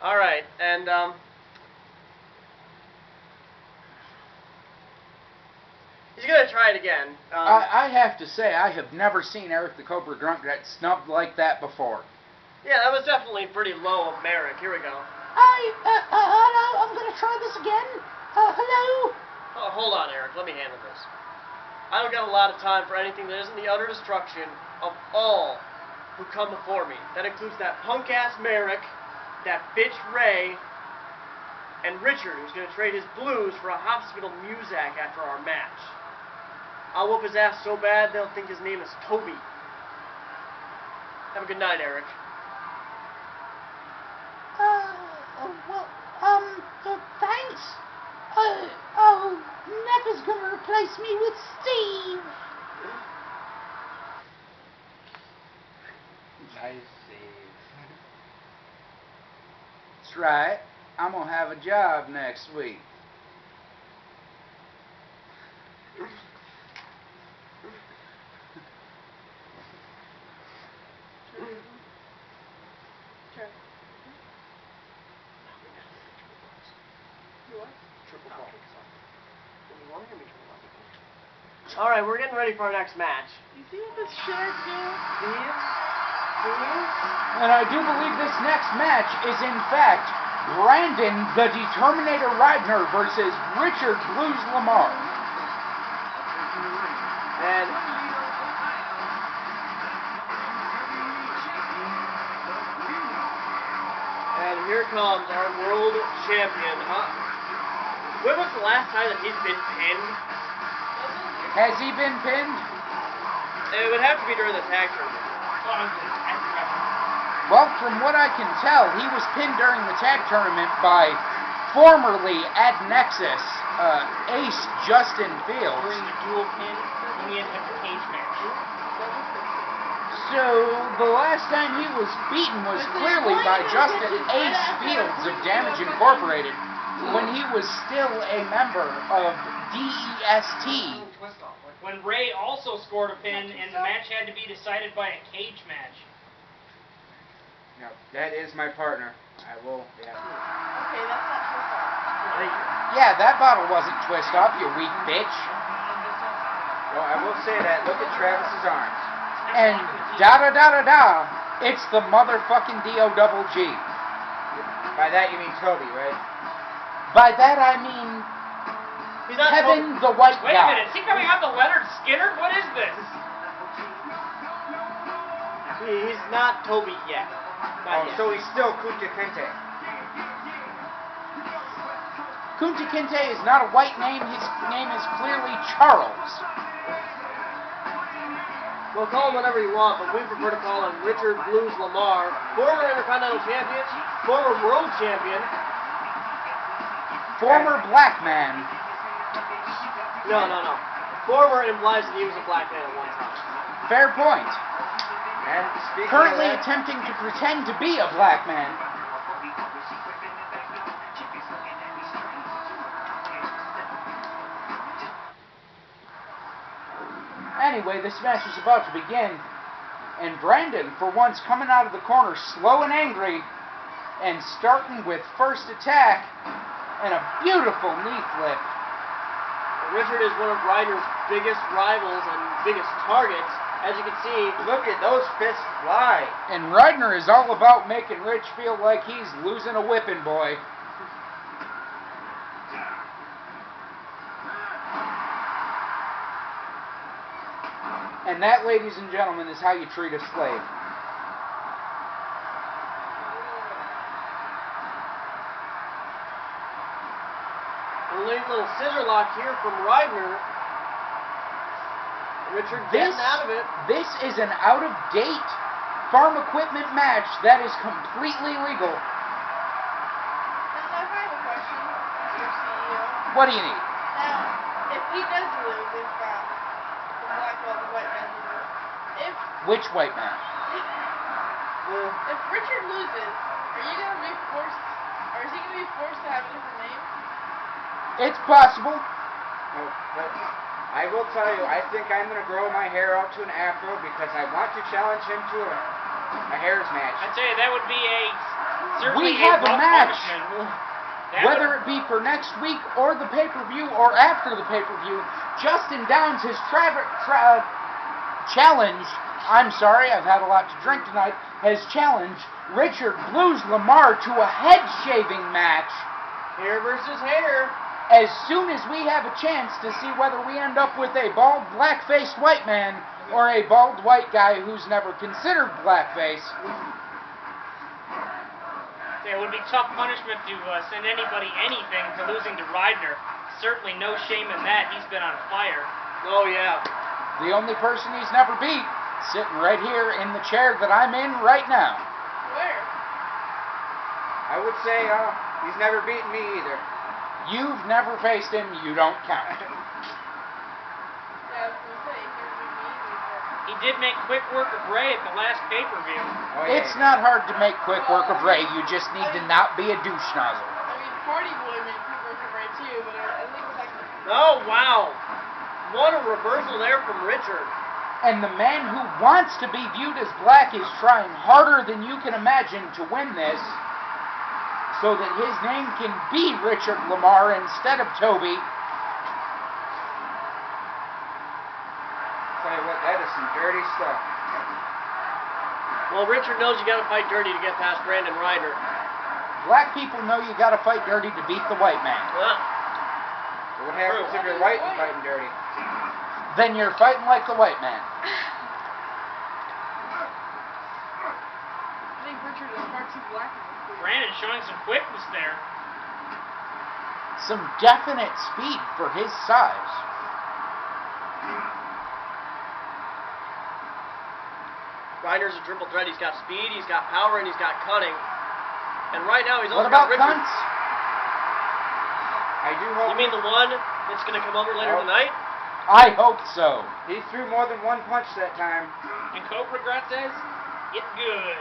All right, and he's gonna try it again. I have to say, I have never seen Eric the Cobra Drunk get snubbed like that before. Yeah, that was definitely pretty low of Merrick. Here we go. Hello, I'm gonna try this again. Hello. Oh, hold on, Eric. Let me handle this. I don't got a lot of time for anything that isn't the utter destruction of all who come before me. That includes that punk-ass Merrick, that bitch Ray, and Richard, who's going to trade his blues for a hospital Muzak after our match. I'll whoop his ass so bad they'll think his name is Toby. Have a good night, Eric. Thanks. Neff is gonna replace me with Steve. Nice save. That's right. I'm gonna have a job next week. Alright, we're getting ready for our next match. You see what this shirt do? And I do believe this next match is in fact Brandon the Determinator Reidner versus Richard Blues Lamar. And here comes our world champion. When was the last time that he's been pinned? Has he been pinned? It would have to be during the tag tournament. Well, from what I can tell, he was pinned during the tag tournament by formerly at Nexus ace Justin Fields. During the dual pin, when he had a cage match. So the last time he was beaten was clearly by Justin Ace Fields of Damage Incorporated when he was still a member of DEST. When Ray also scored a pin and the match had to be decided by a cage match. No, that is my partner. I will, yeah. Okay, that's not your fault. Yeah, that bottle wasn't twist off, you weak bitch. Well, I will say that. Look at Travis's arms. And da-da-da-da-da, it's the motherfucking D-O-double-G. By that you mean Toby, right? By that I mean He's not Kevin the White Wait a Guy. minute, is he coming out the Leonard Skinner? What is this? He's not Toby yet. Not yet. So he's still Kunta Kinte. Kunta Kinte is not a white name, his name is clearly Charles. Well, call him whatever you want, but we prefer to call him Richard Blues Lamar, former Intercontinental Champion, former World Champion. Former black man. No. Former implies that he was a black man at one time. Fair point. And Currently attempting to pretend to be a black man. Anyway, this match is about to begin, and Brandon, for once, coming out of the corner slow and angry, and starting with first attack, and a beautiful knee flip. Richard is one of Ryder's biggest rivals and biggest targets. As you can see, look at those fists fly. And Reidner is all about making Rich feel like he's losing a whipping boy. And that, ladies and gentlemen, is how you treat a slave. a little scissor lock here from Reidner. Richard getting out of it. This is an out-of-date farm equipment match that is completely legal. Now, I have a question, Mr. CEO. What do you need? Now, if he does lose, if the black belt, the white man loses, Which white man? if Richard loses, are you gonna be forced, or is he gonna be forced to have a different name? It's possible. No, but I will tell you, I think I'm going to grow my hair out to an afro because I want to challenge him to a hairs match. I'd say that would be a Certainly We have a rough match. punishment. That Whether it be for next week or the pay-per-view or after the pay-per-view, Justin Downs has challenged, I'm sorry, I've had a lot to drink tonight, has challenged Richard Blues Lamar to a head-shaving match Hair versus hair. as soon as we have a chance to see whether we end up with a bald, black-faced white man or a bald white guy who's never considered blackface. It would be tough punishment to send anybody anything for losing to Rydner. Certainly no shame in that. He's been on fire. Oh, yeah. The only person he's never beat, sitting right here in the chair that I'm in right now. Where? I would say he's never beaten me either. You've never faced him, you don't count. Yeah, I was gonna say, he was with me either. He did make quick work of Ray at the last pay-per-view. Oh, yeah. It's not hard to make quick work of Ray, you just need to not be a douche nozzle. I mean, Party Boy made quick work of Ray too, but I think it's like Oh, wow. What a reversal there from Richard. And the man who wants to be viewed as black is trying harder than you can imagine to win this, so that his name can be Richard Lamar instead of Toby. Tell you what, that is some dirty stuff. Well, Richard knows you got to fight dirty to get past Brandon Ryder. Black people know you gotta fight dirty to beat the white man. But what happens if you're white and fighting dirty? Then you're fighting like the white man. I think Richard is far too black. Brandon showing some quickness there. Some definite speed for his size. Ryder's a triple threat. He's got speed, he's got power, and he's got cunning. And right now he's What also about got Richard. cunts? I do hope You mean the one that's going to come over later Oh. tonight? I hope so. he threw more than one punch that time. And Cobra Grat says, it's good.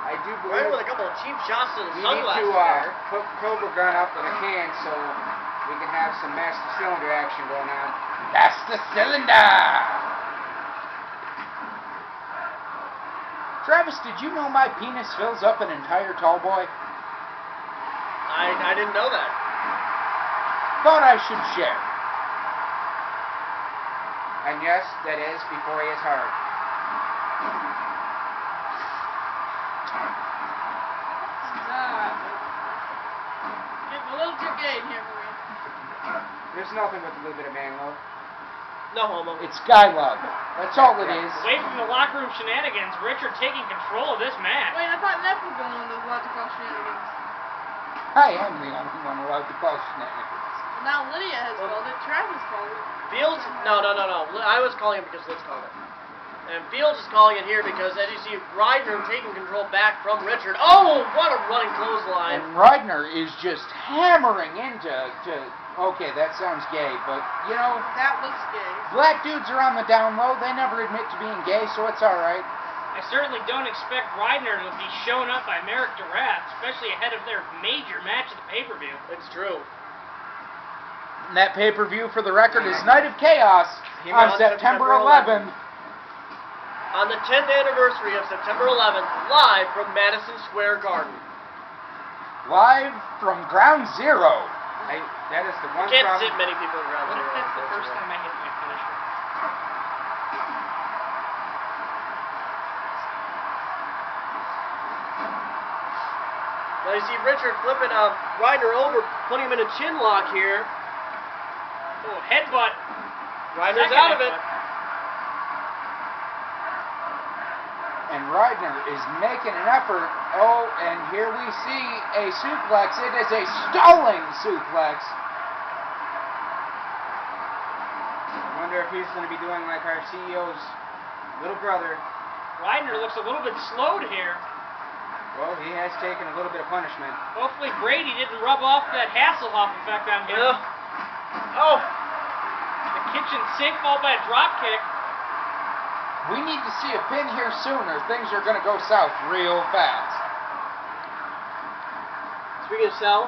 I do Ryder believe with a couple of cheap shots to the we need sunglasses to there. put Cobra Gun up in a can so we can have some master cylinder action going on. That's the cylinder! Travis, did you know my penis fills up an entire tall boy? I didn't know that. Thought I should share. And yes, that is before he is hard. Getting a little too gay in here for me. There's nothing with a little bit of man love. No homo. It's guy love. That's all it is. Away from the locker room shenanigans, Richard taking control of this match. Wait, I thought Neff was going on those logical shenanigans. I am the only one allowed to call shenanigans. Well, now Lydia has called it. Travis called it. Fields? No. I was calling it because Liz called it. And Fields is calling it here because, as you see, Ryder taking control back from Richard. Oh, what a running clothesline. And Rydner is just hammering into... Okay, that sounds gay, but, you know, That looks gay. black dudes are on the down low. They never admit to being gay, so it's all right. I certainly don't expect Rydner to be shown up by Merrick Durratt, especially ahead of their major match at the pay-per-view. It's true. And that pay-per-view, for the record, is Night of Chaos He on won September September 11th. On the 10th anniversary of September 11th, live from Madison Square Garden. Live from Ground Zero. That is the one Can't problem. sit many people around What here. if that's the first time I hit my finisher? Now you see Richard flipping Ryder over, putting him in a chin lock here. Oh, headbutt. Ryder's Second out of it. headbutt. And Rydner is making an effort. Oh, and here we see a suplex. It is a stalling suplex. I wonder if he's going to be doing like our CEO's little brother. Rydner looks a little bit slowed here. Well, he has taken a little bit of punishment. Hopefully Brady didn't rub off that Hasselhoff effect on him. Oh, The kitchen sink followed by a drop kick. We need to see a pin here soon or things are going to go south real fast. speaking of Sal.